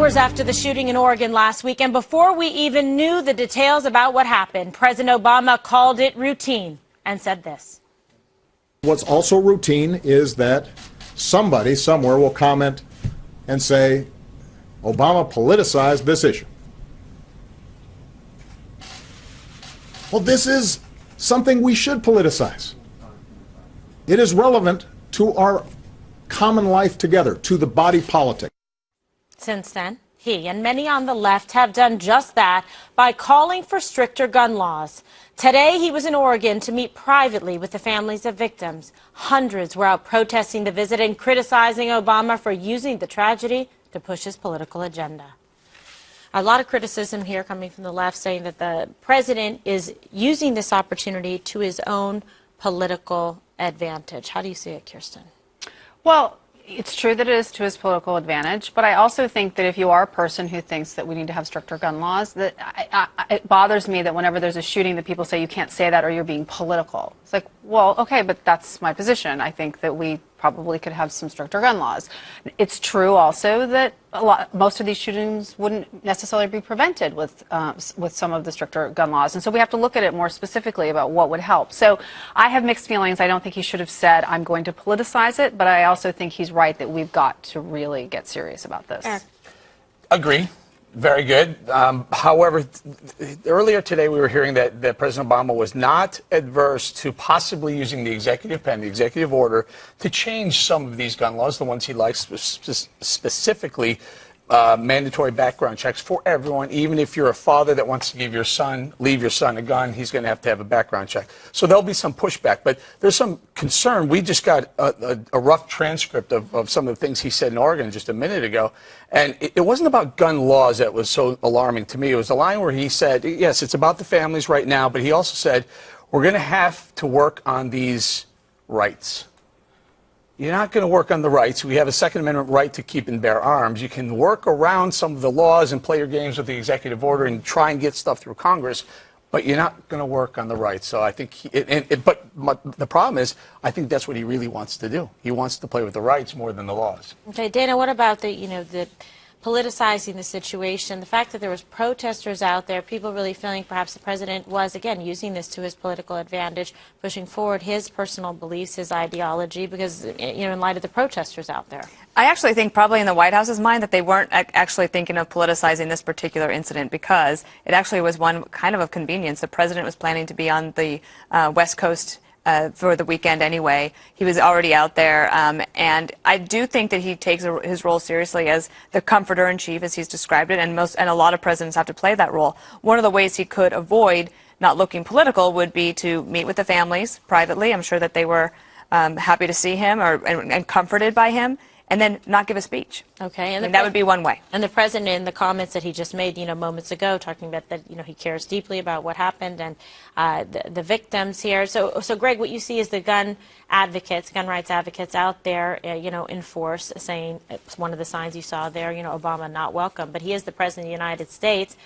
Hours after the shooting in Oregon last week, and before we even knew the details about what happened, President Obama called it routine and said this. What's also routine is that somebody somewhere will comment and say, Obama politicized this issue. Well, this is something we should politicize. It is relevant to our common life together, to the body politic. Since then, he and many on the left have done just that by calling for stricter gun laws. Today, he was in Oregon to meet privately with the families of victims. Hundreds were out protesting the visit and criticizing Obama for using the tragedy to push his political agenda. A lot of criticism here coming from the left saying that the president is using this opportunity to his own political advantage. How do you see it, Kirsten? Well, it's true that it is to his political advantage, but I also think that if you are a person who thinks that we need to have stricter gun laws, that it bothers me that whenever there's a shooting that people say you can't say that or you're being political. It's like, well, okay, but that's my position. I think that we probably could have some stricter gun laws. It's true also that most of these shootings wouldn't necessarily be prevented with some of the stricter gun laws. And so we have to look at it more specifically about what would help. So I have mixed feelings. I don't think he should have said, I'm going to politicize it, but I also think he's right that we've got to really get serious about this. Agree. Very good. However, earlier today we were hearing that President Obama was not adverse to possibly using the executive pen, the executive order, to change some of these gun laws, the ones he likes, specifically mandatory background checks for everyone. Even if you're a father that wants to leave your son a gun, he's going to have a background check. So there'll be some pushback, but there's some concern. We just got a rough transcript of some of the things he said in Oregon just a minute ago, and it wasn't about gun laws that was so alarming to me. It was a line where he said, yes, it's about the families right now, but he also said, we're going to have to work on these rights. You're not going to work on the rights. We have a Second Amendment right to keep and bear arms. You can work around some of the laws and play your games with the executive order and try and get stuff through Congress, but you're not going to work on the rights. So I think, the problem is, I think that's what he really wants to do. He wants to play with the rights more than the laws. Okay, Dana, what about the politicizing the situation, the fact that there was protesters out there, people really feeling perhaps the president was, again, using this to his political advantage, pushing forward his personal beliefs, his ideology, because, in light of the protesters out there? I actually think probably in the White House's mind that they weren't actually thinking of politicizing this particular incident because it actually was one kind of convenience. The president was planning to be on the West Coast for the weekend anyway. He was already out there, and I do think that he takes his role seriously as the comforter-in-chief, as he's described it, and a lot of presidents have to play that role. One of the ways he could avoid not looking political would be to meet with the families privately. I'm sure that they were happy to see him and comforted by him, and then not give a speech. Okay, and that would be one way. And the president, in the comments that he just made, moments ago, talking about that, he cares deeply about what happened and the victims here. So, Greg, what you see is the gun rights advocates out there, in force, saying it's one of the signs you saw there, Obama not welcome. But he is the president of the United States.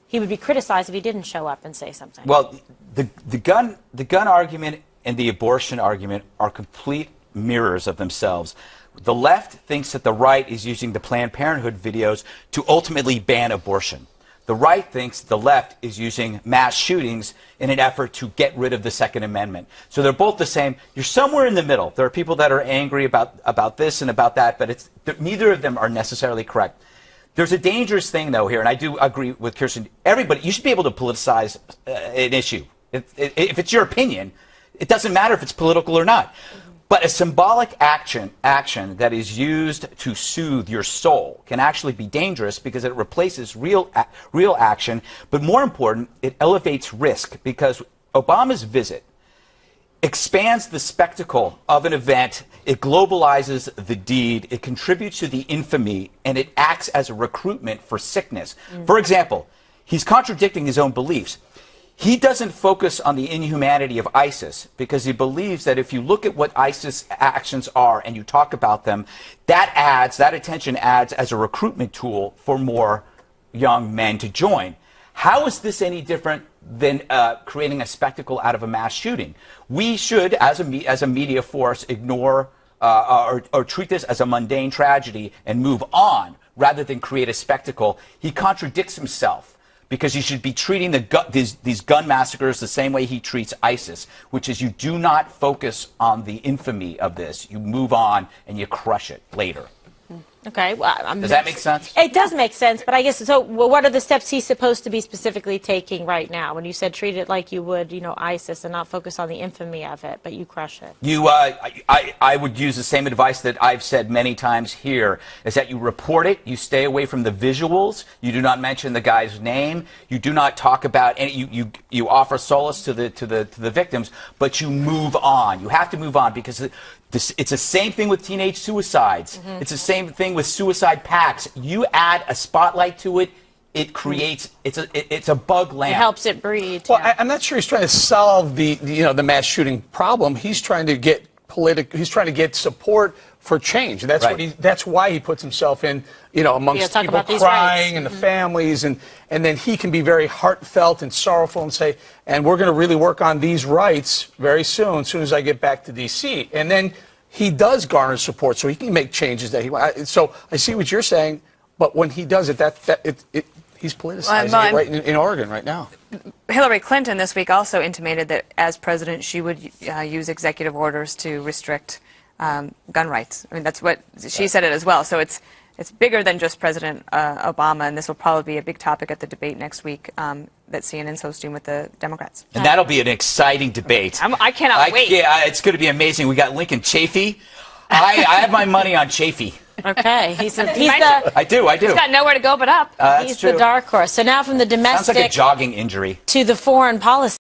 He would be criticized if he didn't show up and say something. Well, the gun argument and the abortion argument are complete mirrors of themselves. The left thinks that the right is using the Planned Parenthood videos to ultimately ban abortion. The right thinks the left is using mass shootings in an effort to get rid of the Second Amendment. So they're both the same. You're somewhere in the middle. There are people that are angry about this and about that, but neither of them are necessarily correct. There's a dangerous thing, though, here, and I do agree with Kirsten. You should be able to politicize an issue. If it's your opinion, it doesn't matter if it's political or not. But a symbolic action that is used to soothe your soul can actually be dangerous because it replaces real action. But more important, it elevates risk because Obama's visit expands the spectacle of an event. It globalizes the deed. It contributes to the infamy, and it acts as a recruitment for sickness. For example, he's contradicting his own beliefs. He doesn't focus on the inhumanity of ISIS because he believes that if you look at what ISIS actions are and you talk about them, that attention adds as a recruitment tool for more young men to join. How is this any different than creating a spectacle out of a mass shooting? We should, as a media force, ignore or treat this as a mundane tragedy and move on rather than create a spectacle, he contradicts himself. Because you should be treating these gun massacres the same way he treats ISIS, which is you do not focus on the infamy of this. You move on and you crush it later. Okay. Well, Does that make sense? It does make sense, but I guess so. Well, what are the steps he's supposed to be specifically taking right now? When you said treat it like you would, ISIS, and not focus on the infamy of it, but you crush it. I would use the same advice that I've said many times here: is that you report it, you stay away from the visuals, you do not mention the guy's name, you do not talk about any. You offer solace to the victims, but you move on. You have to move on because. It's the same thing with teenage suicides. Mm-hmm. It's the same thing with suicide pacts. You add a spotlight to it, it creates. It's a bug lamp. It helps it breed. Well, yeah. I'm not sure he's trying to solve the mass shooting problem. He's trying to get He's trying to get support for change. That's right. That's why he puts himself in amongst people crying and the families, and then he can be very heartfelt and sorrowful and say, and we're going to really work on these rights very soon, as soon as I get back to D.C. And then he does garner support, so he can make changes that he wants. So I see what you're saying, but when he does it, he's politicizing it right in Oregon right now. Hillary Clinton this week also intimated that as president, she would use executive orders to restrict gun rights. I mean, that's what she said it as well. So it's bigger than just President Obama, and this will probably be a big topic at the debate next week that CNN's hosting with the Democrats. And that'll be an exciting debate. I cannot wait. Yeah, it's going to be amazing. We got Lincoln Chafee. I have my money on Chafee. Okay, I do. He's got nowhere to go but up. He's the dark horse. So now from the domestic Sounds like a jogging injury to the foreign policy.